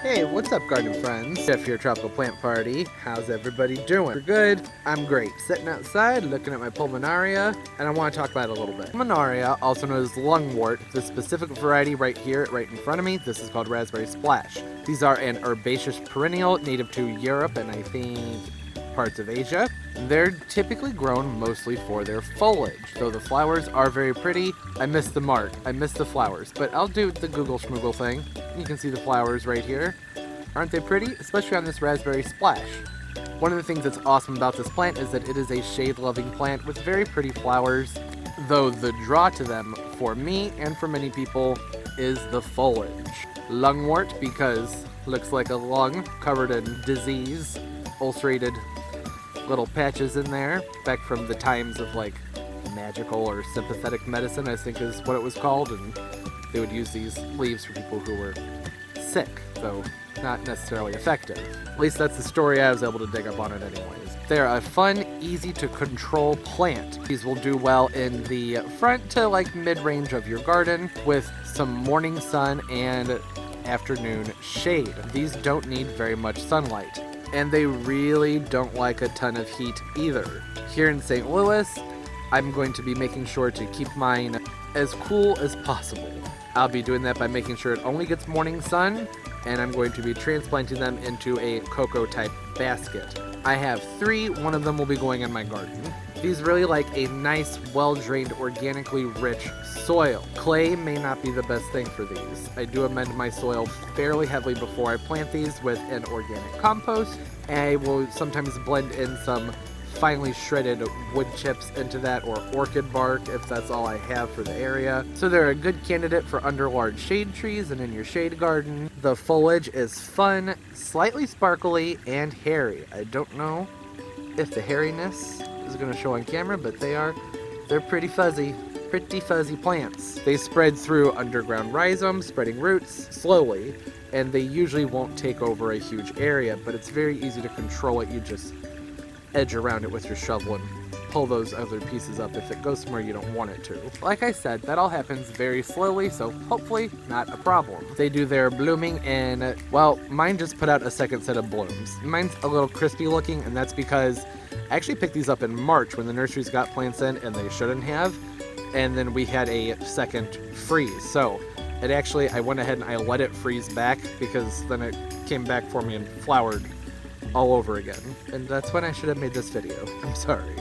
Hey, what's up, garden friends? Jeff here, Tropical Plant Party. How's everybody doing? We're good. I'm great. Sitting outside, looking at my Pulmonaria, and I want to talk about it a little bit. Pulmonaria, also known as Lungwort, the specific variety right here, right in front of me, this is called Raspberry Splash. These are an herbaceous perennial native to Europe and I think parts of Asia. They're typically grown mostly for their foliage, though the flowers are very pretty. I missed the mark. I missed the flowers, but I'll do the Google schmoogle thing. You can see the flowers right here. Aren't they pretty? Especially on this Raspberry Splash. One of the things that's awesome about this plant is that it is a shade-loving plant with very pretty flowers, though the draw to them, for me and for many people, is the foliage. Lungwort, because looks like a lung covered in disease, ulcerated little patches in there, back from the times of like magical or sympathetic medicine, I think is what it was called, and they would use these leaves for people who were sick, though not necessarily effective. At least that's the story I was able to dig up on it anyways. They're a fun, easy to control plant. These will do well in the front to like mid-range of your garden with some morning sun and afternoon shade. These don't need very much sunlight. And they really don't like a ton of heat either. Here in St. Louis, I'm going to be making sure to keep mine as cool as possible. I'll be doing that by making sure it only gets morning sun, and I'm going to be transplanting them into a cocoa type basket. I have 3, one of them will be going in my garden. These really like a nice, well-drained, organically rich soil. Clay may not be the best thing for these. I do amend my soil fairly heavily before I plant these with an organic compost. And I will sometimes blend in some finely shredded wood chips into that, or orchid bark if that's all I have for the area. So they're a good candidate for under large shade trees and in your shade garden. The foliage is fun, slightly sparkly, and hairy. I don't know if the hairiness is going to show on camera, but they're pretty fuzzy plants. They spread through underground rhizomes, spreading roots slowly, and they usually won't take over a huge area, but it's very easy to control it. You just edge around it with your shovel and pull those other pieces up if it goes somewhere you don't want it to. Like I said, that all happens very slowly, so hopefully not a problem. They do their blooming in, well, mine just put out a second set of blooms. Mine's a little crispy looking, and that's because I actually picked these up in March when the nurseries got plants in and they shouldn't have, and then we had a second freeze. So it actually, I went ahead and I let it freeze back because then it came back for me and flowered all over again. And that's when I should have made this video. I'm sorry.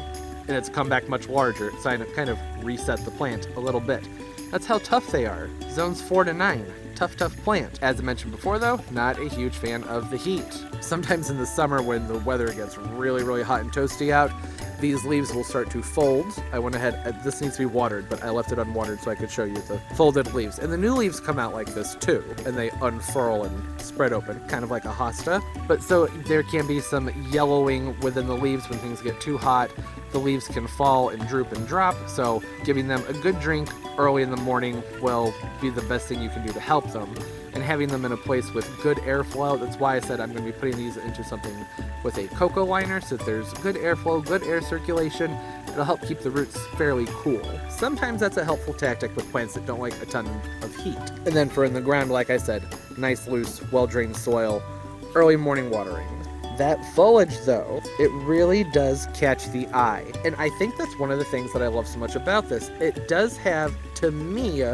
And it's come back much larger, so I kind of reset the plant a little bit. That's how tough they are. Zones 4 to 9. Tough plant. As I mentioned before though, not a huge fan of the heat. Sometimes in the summer when the weather gets really hot and toasty out, these leaves will start to fold. I went ahead, this needs to be watered, but I left it unwatered so I could show you the folded leaves. And the new leaves come out like this too, and they unfurl and spread open, kind of like a hosta. But so there can be some yellowing within the leaves when things get too hot. The leaves can fall and droop and drop, so giving them a good drink early in the morning will be the best thing you can do to help them. And having them in a place with good airflow, that's why I said I'm going to be putting these into something with a cocoa liner, so that there's good airflow, good air circulation. It'll help keep the roots fairly cool. Sometimes that's a helpful tactic with plants that don't like a ton of heat. And then for in the ground, like I said, nice, loose, well-drained soil, early morning watering. That foliage, though, it really does catch the eye. And I think that's one of the things that I love so much about this. It does have, to me,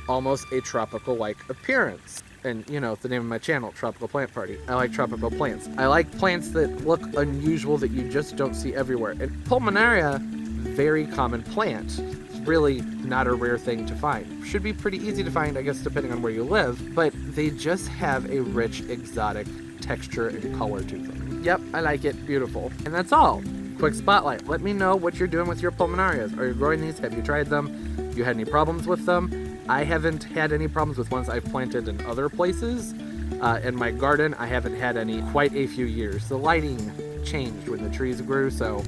almost a tropical-like appearance. And, you know, the name of my channel, Tropical Plant Party. I like tropical plants. I like plants that look unusual that you just don't see everywhere. And Pulmonaria, very common plant. It's really not a rare thing to find. Should be pretty easy to find, I guess, depending on where you live. But they just have a rich, exotic texture and color to them. Yep, I like it. Beautiful. And that's all. Quick spotlight. Let me know what you're doing with your Pulmonarias. Are you growing these? Have you tried them? Have you had any problems with them? I haven't had any problems with ones I've planted in other places. In my garden, I haven't had any quite a few years. The lighting changed when the trees grew, so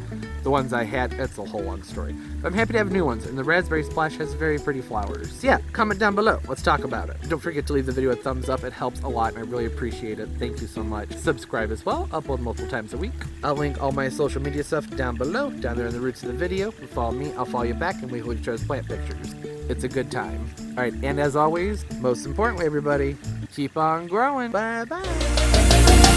the ones I had, it's a whole long story. But I'm happy to have new ones, and the Raspberry Splash has very pretty flowers. Yeah, comment down below. Let's talk about it. Don't forget to leave the video a thumbs up. It helps a lot, and I really appreciate it. Thank you so much. Subscribe as well. Upload multiple times a week. I'll link all my social media stuff down below, down there in the roots of the video. If you follow me, I'll follow you back, and we will each other's plant pictures. It's a good time. All right, and as always, most importantly, everybody, Keep on growing. Bye bye.